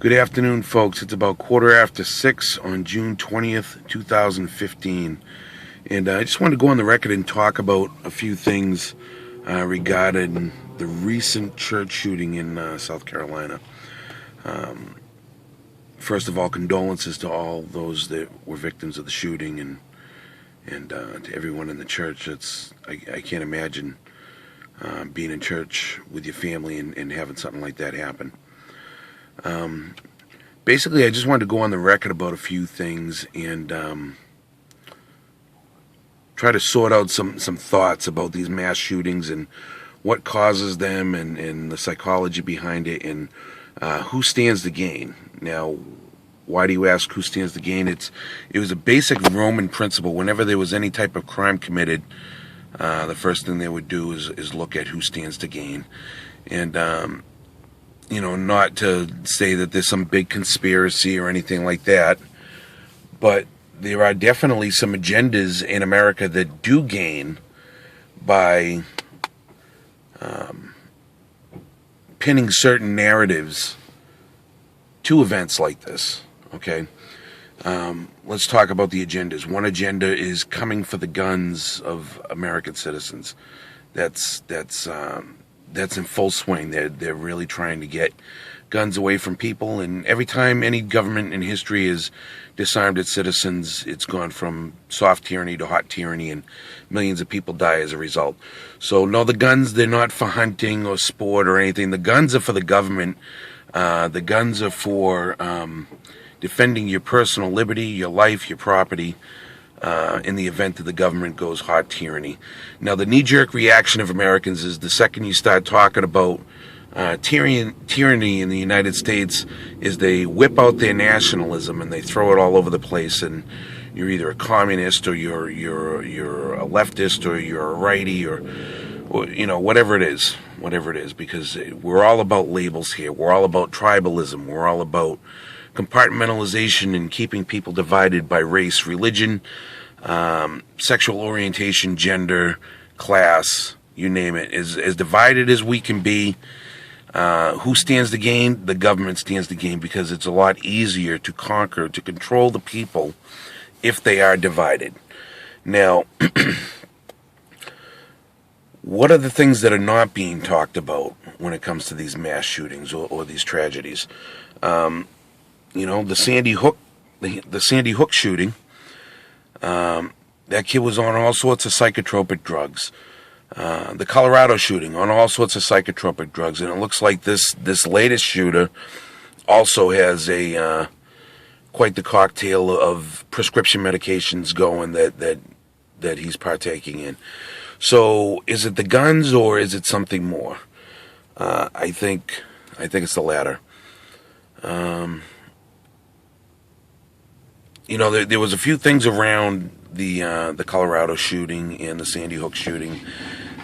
Good afternoon, folks. It's about 6:15 on June 20th, 2015. And I just wanted to go on the record and talk about a few things regarding the recent church shooting in South Carolina. First of all, condolences to all those that were victims of the shooting and to everyone in the church. I can't imagine being in church with your family and having something like that happen. Basically, I just wanted to go on the record about a few things and try to sort out some thoughts about these mass shootings and what causes them and the psychology behind it and who stands to gain. Now, why do you ask who stands to gain? It was a basic Roman principle. Whenever there was any type of crime committed, the first thing they would do is look at who stands to gain. And not to say that there's some big conspiracy or anything like that, but there are definitely some agendas in America that do gain by pinning certain narratives to events like this. Okay, let's talk about the agendas. One agenda is coming for the guns of American citizens. That's in full swing. They're really trying to get guns away from people, and every time any government in history has disarmed its citizens, it's gone from soft tyranny to hot tyranny, and millions of people die as a result. So no, the guns, they're not for hunting or sport or anything. The guns are for the government. The guns are for defending your personal liberty, your life, your property, in the event that the government goes hot tyranny. Now, the knee-jerk reaction of Americans is the second you start talking about tyranny in the United States is they whip out their nationalism and they throw it all over the place, and you're either a communist or you're a leftist or you're a righty or whatever it is, because we're all about labels here. We're all about tribalism. We're all about compartmentalization and keeping people divided by race, religion, sexual orientation, gender, class, you name it. As divided as we can be. Who stands to gain? The government stands to gain, because it's a lot easier to conquer, to control the people if they are divided. Now, what are the things that are not being talked about when it comes to these mass shootings or these tragedies? The Sandy Hook shooting. That kid was on all sorts of psychotropic drugs. The Colorado shooting, on all sorts of psychotropic drugs, and it looks like this latest shooter also has quite the cocktail of prescription medications going that he's partaking in. So, is it the guns or is it something more? I think it's the latter. There was a few things around the Colorado shooting and the Sandy Hook shooting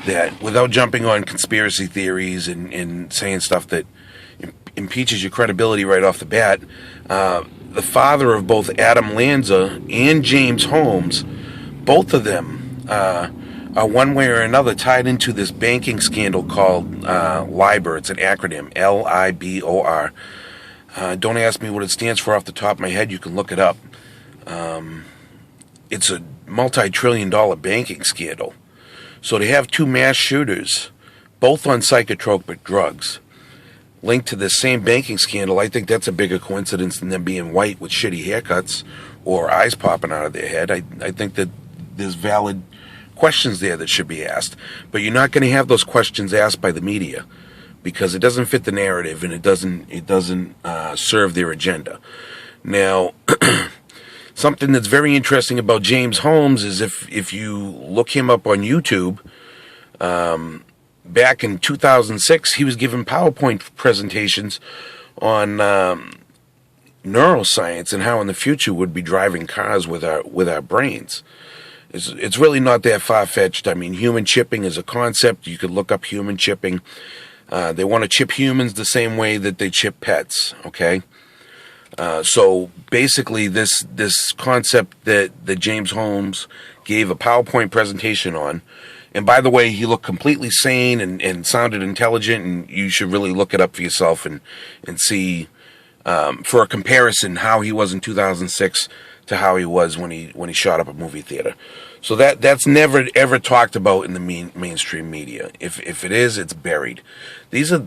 that, without jumping on conspiracy theories and saying stuff that impeaches your credibility right off the bat, the father of both Adam Lanza and James Holmes, both of them are one way or another tied into this banking scandal called LIBOR. It's an acronym, LIBOR. Don't ask me what it stands for off the top of my head. You can look it up. It's a multi-trillion-dollar banking scandal. So to have two mass shooters, both on psychotropic drugs, linked to the same banking scandal, I think that's a bigger coincidence than them being white with shitty haircuts or eyes popping out of their head. I think that there's valid questions there that should be asked. But you're not going to have those questions asked by the media, because it doesn't fit the narrative and it doesn't serve their agenda. Now, something that's very interesting about James Holmes is if you look him up on YouTube, back in 2006, he was giving PowerPoint presentations on neuroscience and how in the future we'd be driving cars with our brains. It's really not that far-fetched. I mean, human chipping is a concept. You could look up human chipping. They want to chip humans the same way that they chip pets, okay? So basically this concept that James Holmes gave a PowerPoint presentation on, and by the way, he looked completely sane and sounded intelligent, and you should really look it up for yourself and see for a comparison, how he was in 2006 to how he was when he shot up a movie theater. So that's never ever talked about in the mainstream media. If it is, it's buried. These are,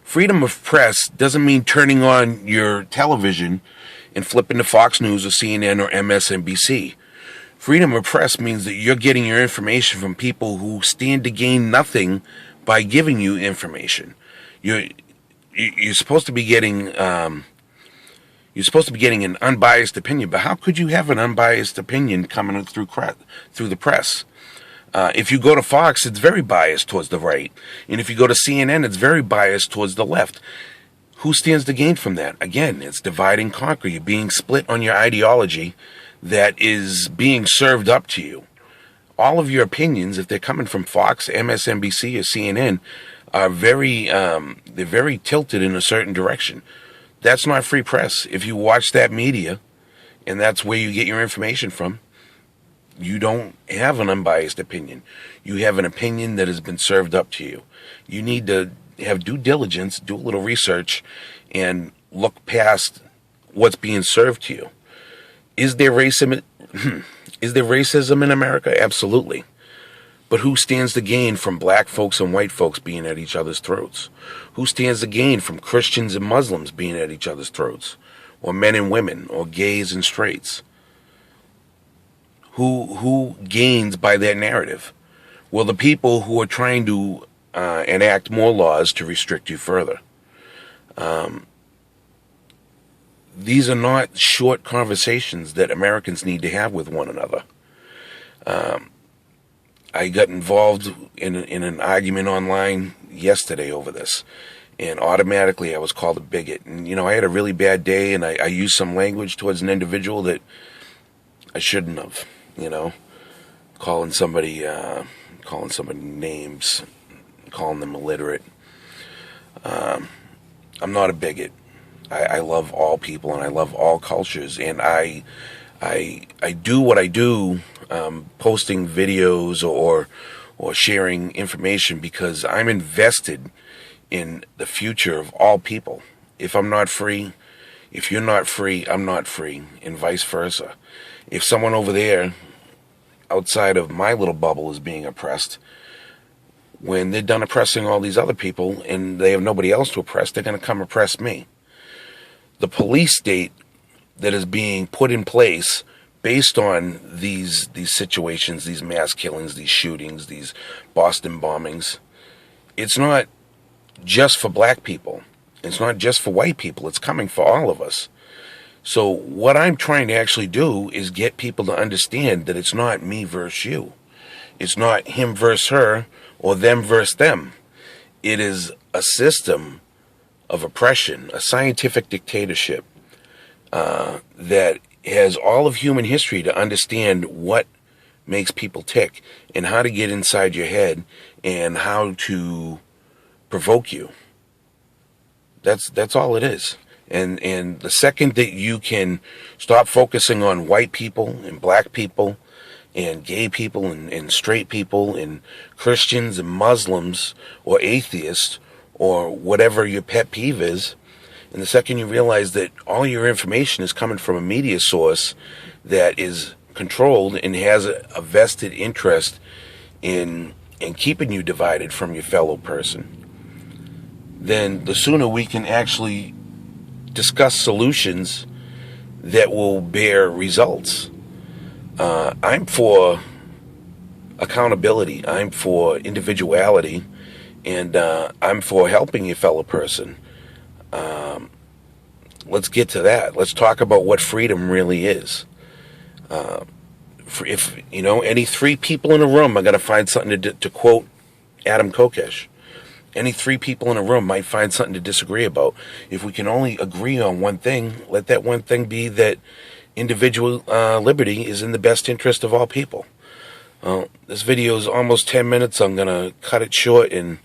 freedom of press doesn't mean turning on your television and flipping to Fox News or CNN or MSNBC. Freedom of press means that you're getting your information from people who stand to gain nothing by giving you information. You're supposed to be getting an unbiased opinion, but how could you have an unbiased opinion coming through the press? If you go to Fox, it's very biased towards the right, and if you go to CNN, it's very biased towards the left. Who stands to gain from that? Again, it's divide and conquer. You're being split on your ideology that is being served up to you. All of your opinions, if they're coming from Fox, MSNBC, or CNN, are they're very tilted in a certain direction. That's not free press. If you watch that media, and that's where you get your information from, you don't have an unbiased opinion. You have an opinion that has been served up to you. You need to have due diligence, do a little research, and look past what's being served to you. Is there racism? Is there racism in America? Absolutely. But who stands to gain from black folks and white folks being at each other's throats? Who stands to gain from Christians and Muslims being at each other's throats? Or men and women, or gays and straights? Who gains by that narrative? Well, the people who are trying to enact more laws to restrict you further. These are not short conversations that Americans need to have with one another. I got involved in an argument online yesterday over this, and automatically I was called a bigot. And, I had a really bad day, and I used some language towards an individual that I shouldn't have, calling somebody names, calling them illiterate. I'm not a bigot. I love all people, and I love all cultures, and I do what I do, posting videos or sharing information, because I'm invested in the future of all people. If I'm not free, if you're not free, I'm not free, and vice versa. If someone over there outside of my little bubble is being oppressed, when they're done oppressing all these other people and they have nobody else to oppress, they're going to come oppress me. The police state that is being put in place based on these situations, these mass killings, these shootings, these Boston bombings, it's not just for black people. It's not just for white people. It's coming for all of us. So what I'm trying to actually do is get people to understand that it's not me versus you. It's not him versus her or them versus them. It is a system of oppression, a scientific dictatorship that has all of human history to understand what makes people tick and how to get inside your head and how to provoke you. That's all it is. And the second that you can stop focusing on white people and black people and gay people and straight people and Christians and Muslims or atheists or whatever your pet peeve is, and the second you realize that all your information is coming from a media source that is controlled and has a vested interest in keeping you divided from your fellow person, then the sooner we can actually discuss solutions that will bear results. I'm for accountability. I'm for individuality. And I'm for helping your fellow person. Let's get to that. Let's talk about what freedom really is. If any three people in a room are going to find something to quote Adam Kokesh. Any three people in a room might find something to disagree about. If we can only agree on one thing, let that one thing be that individual liberty is in the best interest of all people. This video is almost 10 minutes. I'm going to cut it short and,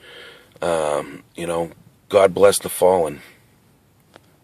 God bless the fallen.